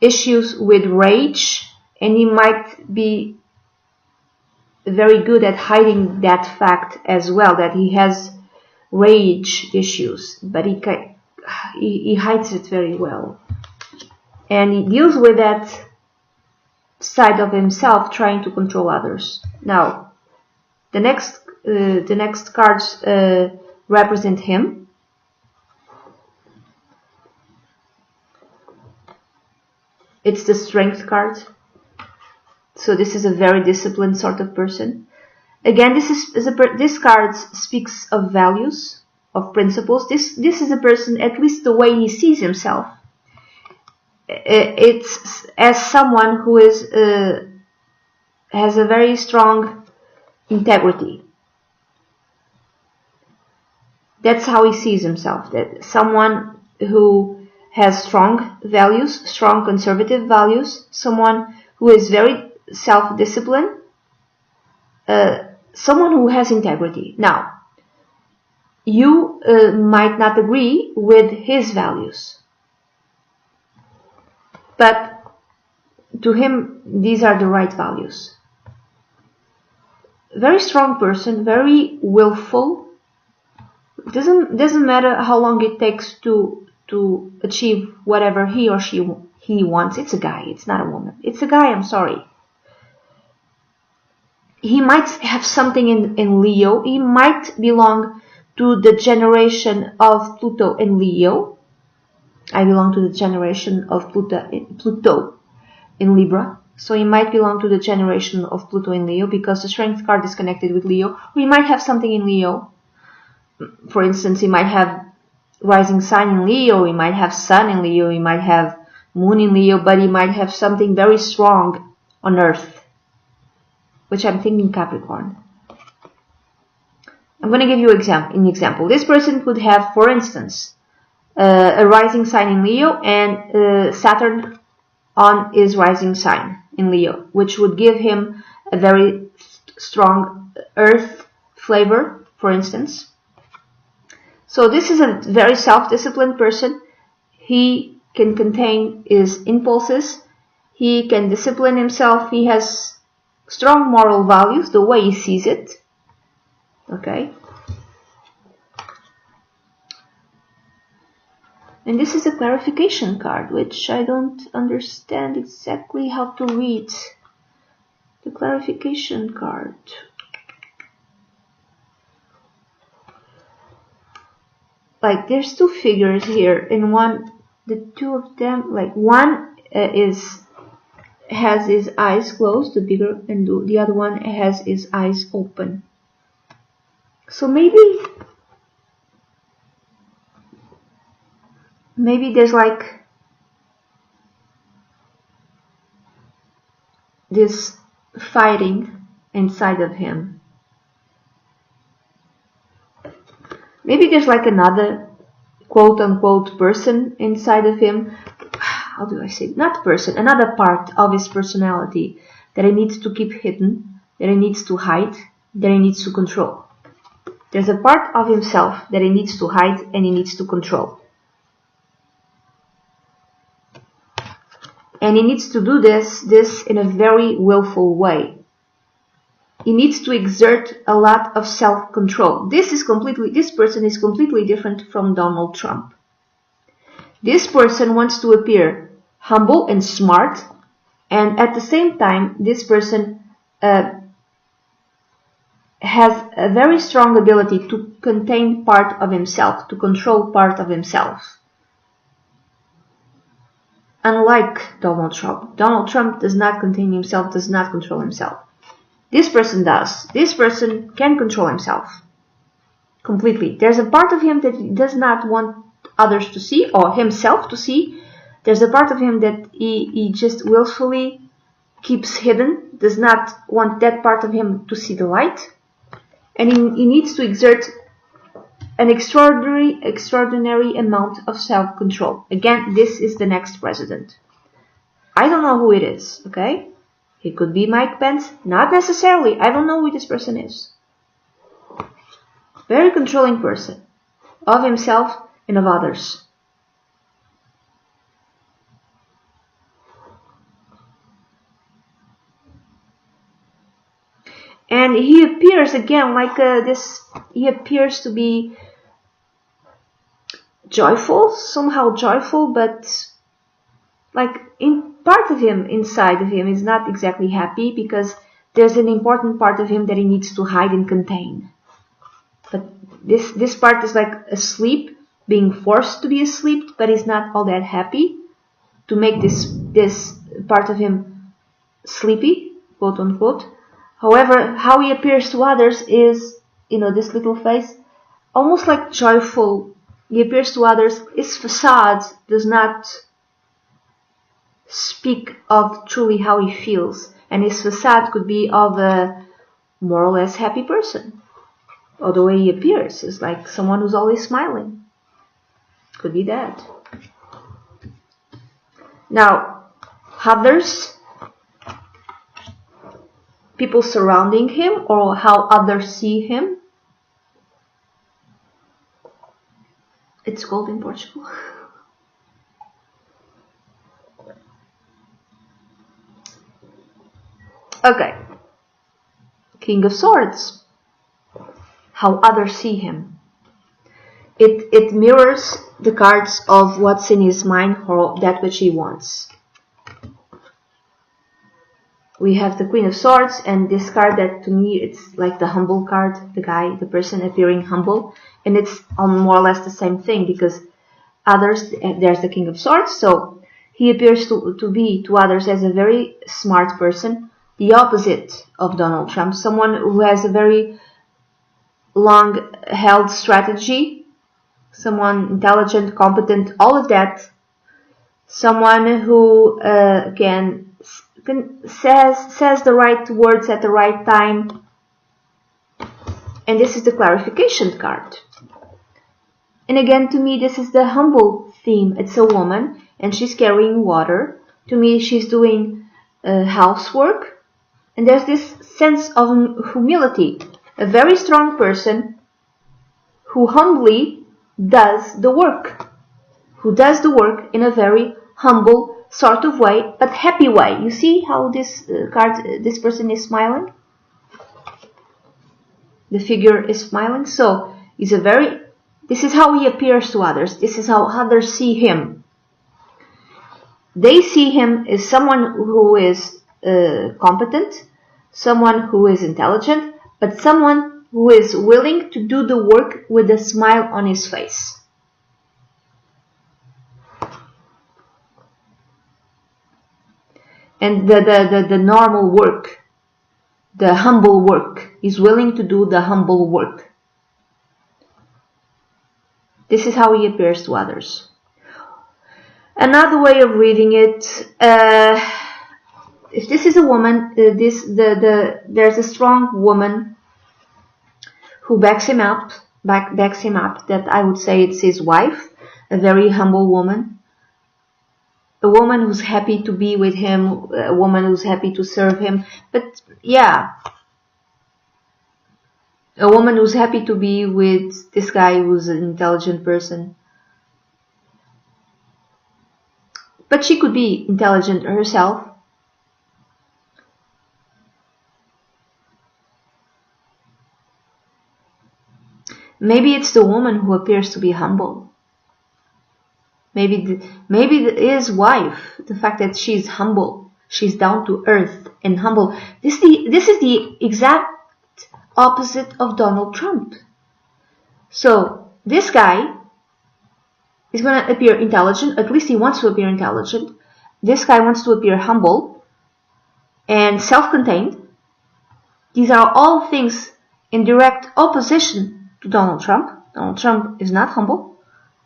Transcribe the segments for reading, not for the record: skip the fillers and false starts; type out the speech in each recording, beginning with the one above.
issues with rage, and he might be very good at hiding that fact as well, that he has rage issues, but he hides it very well, and he deals with that side of himself, trying to control others. Now, the next cards represent him. It's the Strength card. So this is a very disciplined sort of person. Again, this card speaks of values, of principles. This is a person, at least the way he sees himself, it's as someone who is has a very strong integrity. That's how he sees himself. That someone who has strong values, strong conservative values, someone who is very self-disciplined, someone who has integrity. Now, you might not agree with his values, but to him, these are the right values. Very strong person, very willful. Doesn't matter how long it takes to achieve whatever he or he wants. It's a guy, it's not a woman. It's a guy, I'm sorry. He might have something in Leo. He might belong to the generation of Pluto in Leo. I belong to the generation of Pluto in Libra. So he might belong to the generation of Pluto in Leo, because the Strength card is connected with Leo. Or he might have something in Leo. For instance, he might have rising sign in Leo, he might have Sun in Leo, he might have Moon in Leo, but he might have something very strong on Earth, which I'm thinking Capricorn. I'm going to give you an example. This person could have, for instance, a rising sign in Leo and Saturn on his rising sign in Leo, which would give him a very strong Earth flavor, for instance. So this is a very self-disciplined person. He can contain his impulses. He can discipline himself. He has strong moral values, the way he sees it. Okay. And this is a clarification card, which I don't understand exactly how to read. The clarification card. Like, there's two figures here, and the two of them, like, one has his eyes closed, the bigger, and the other one has his eyes open. So maybe there's like this fighting inside of him. Maybe there's like another quote-unquote person inside of him. How do I say? Not person, another part of his personality that he needs to keep hidden, that he needs to hide, that he needs to control. There's a part of himself that he needs to hide and he needs to control. And he needs to do this in a very willful way. He needs to exert a lot of self-control. This person is completely different from Donald Trump. This person wants to appear humble and smart, and at the same time, this person has a very strong ability to contain part of himself, to control part of himself. Unlike Donald Trump does not contain himself, does not control himself. This person does. This person can control himself completely. There's a part of him that he does not want others to see, or himself to see. There's a part of him that he just willfully keeps hidden, does not want that part of him to see the light. And he needs to exert an extraordinary amount of self-control. Again, this is the next president. I don't know who it is, okay? It could be Mike Pence, not necessarily. I don't know who this person is. Very controlling person of himself and of others. And he appears again like this. He appears to be joyful, somehow joyful, but like in part of him, inside of him, is not exactly happy, because there's an important part of him that he needs to hide and contain. But this part is like asleep, being forced to be asleep, but he's not all that happy to make this part of him sleepy, quote unquote. However, how he appears to others is, this little face, almost like joyful. He appears to others. His facade does not speak of truly how he feels, and his facade could be of a more or less happy person. Or the way he appears is like someone who's always smiling. Could be that. Now, others, people surrounding him, or how others see him. It's cold in Portugal. Okay. King of Swords. How others see him. It mirrors the cards of what's in his mind, or that which he wants. We have the Queen of Swords, and this card that to me it's like the humble card, the person appearing humble, and it's more or less the same thing, because others, there's the King of Swords, so he appears to be to others as a very smart person, the opposite of Donald Trump, someone who has a very long held strategy, someone intelligent, competent, all of that, someone who says the right words at the right time. And this is the clarification card. And again, to me, this is the humble theme. It's a woman, and she's carrying water. To me, she's doing housework. And there's this sense of humility. A very strong person who humbly does the work. Who does the work in a very humble sort of way, but happy way. You see how this this person is smiling? The figure is smiling. So this is how he appears to others. This is how others see him. They see him as someone who is competent, someone who is intelligent, but someone who is willing to do the work with a smile on his face. And the normal work, the humble work, he's willing to do the humble work. This is how he appears to others. Another way of reading it, if this is a woman, there's a strong woman who backs him up. That I would say it's his wife, a very humble woman. A woman who's happy to be with him, a woman who's happy to serve him. But yeah, a woman who's happy to be with this guy who's an intelligent person. But she could be intelligent herself. Maybe it's the woman who appears to be humble. Maybe his wife, the fact that she's humble, she's down to earth and humble. This is the exact opposite of Donald Trump. So this guy is going to appear intelligent. At least he wants to appear intelligent. This guy wants to appear humble and self-contained. These are all things in direct opposition to Donald Trump. Donald Trump is not humble.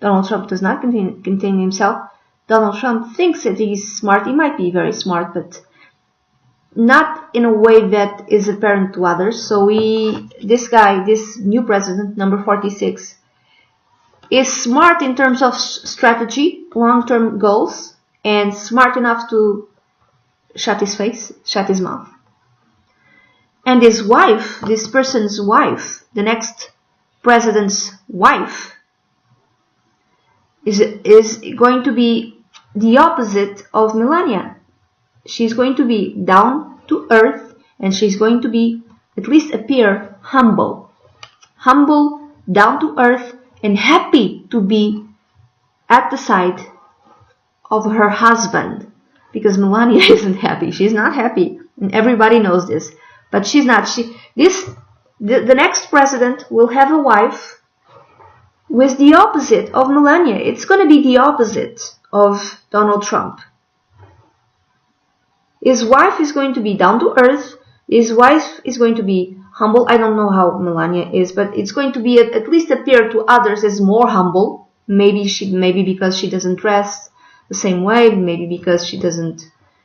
Donald Trump does not contain himself. Donald Trump thinks that he's smart. He might be very smart, but not in a way that is apparent to others. So this guy, this new president, number 46, is smart in terms of strategy, long-term goals, and smart enough to shut his face, shut his mouth. And his wife, this person's wife, the next president's wife, is going to be the opposite of Melania. She's going to be down to earth, and she's going to be at least appear humble. Humble, down to earth, and happy to be at the side of her husband. Because Melania isn't happy. She's not happy. And everybody knows this. But she's not. The next president will have a wife with the opposite of Melania. It's going to be the opposite of Donald Trump. His wife is going to be down to earth. His wife is going to be humble. I don't know how Melania is, but it's going to be at least appear to others as more humble. Maybe because she doesn't dress the same way. Maybe because she doesn't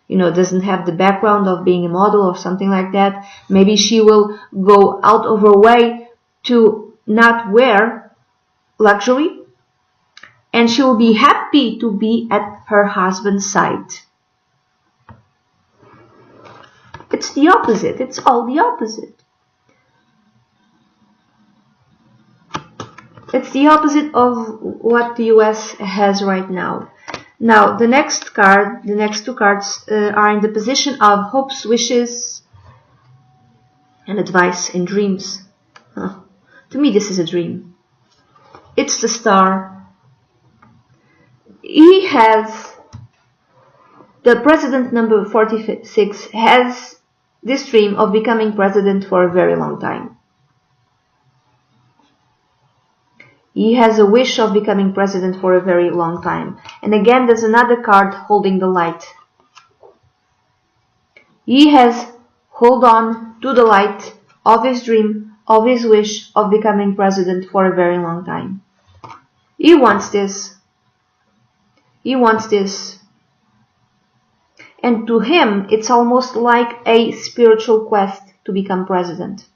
have the background of being a model or something like that. Maybe she will go out of her way to not wear luxury, and she will be happy to be at her husband's side. It's the opposite. It's all the opposite. It's the opposite of what the US has right now. Now, the next two cards are in the position of hopes, wishes, and advice and dreams. To me, this is a dream. It's the Star. The president number 46 has this dream of becoming president for a very long time. He has a wish of becoming president for a very long time. And again, there's another card holding the light. He has held on to the light of his dream, of his wish of becoming president for a very long time. He wants this. He wants this. And to him, it's almost like a spiritual quest to become president.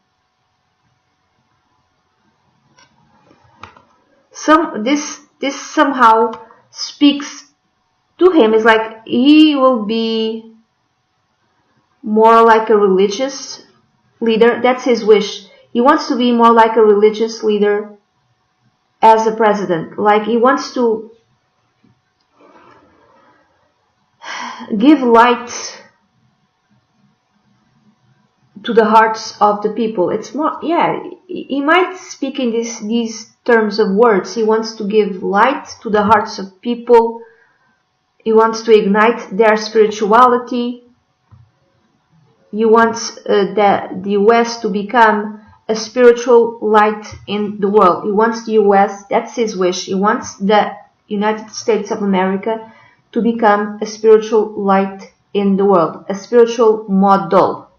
This somehow speaks to him. It's like he will be more like a religious leader. That's his wish. He wants to be more like a religious leader as a president. Like he wants to give light to the hearts of the people. It's more, he might speak in these terms of words. He wants to give light to the hearts of people. He wants to ignite their spirituality. He wants the US to become a spiritual light in the world. He wants the US, that's his wish. He wants the United States of America to become a spiritual light in the world, a spiritual model.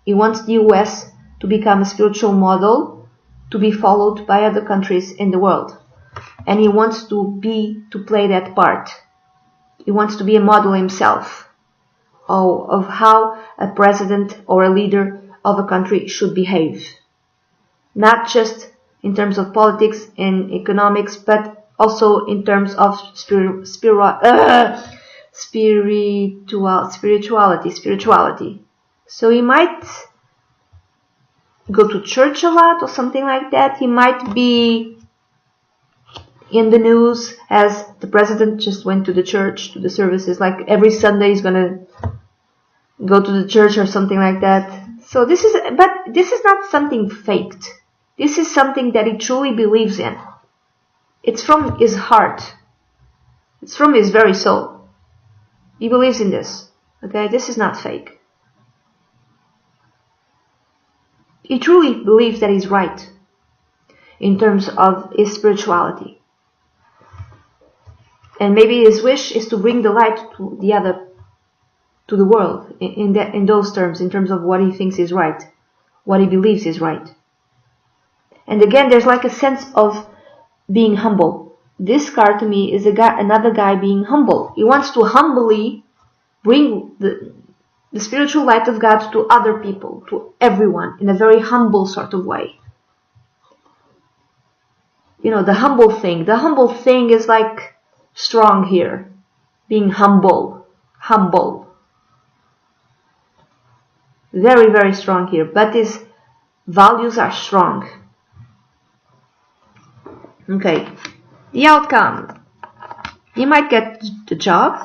He wants the US to become a spiritual model to be followed by other countries in the world. And he wants to play that part. He wants to be a model himself of how a president or a leader of a country should behave. Not just in terms of politics and economics, but also in terms of spirituality. So he might go to church a lot or something like that. He might be in the news as the president just went to the church, to the services. Like every Sunday he's gonna go to the church or something like that. So this is not something faked. This is something that he truly believes in. It's from his heart. It's from his very soul. He believes in this. Okay, this is not fake. He truly believes that he's right in terms of his spirituality. And maybe his wish is to bring the light to the world in those terms, in terms of what he thinks is right, what he believes is right. And again, there's like a sense of being humble. This card to me is another guy being humble. He wants to humbly bring the spiritual light of God to other people, to everyone, in a very humble sort of way. You know, the humble thing. The humble thing is like strong here. Being humble. Humble. Very, very strong here. But his values are strong. Okay. The outcome. He might get the job.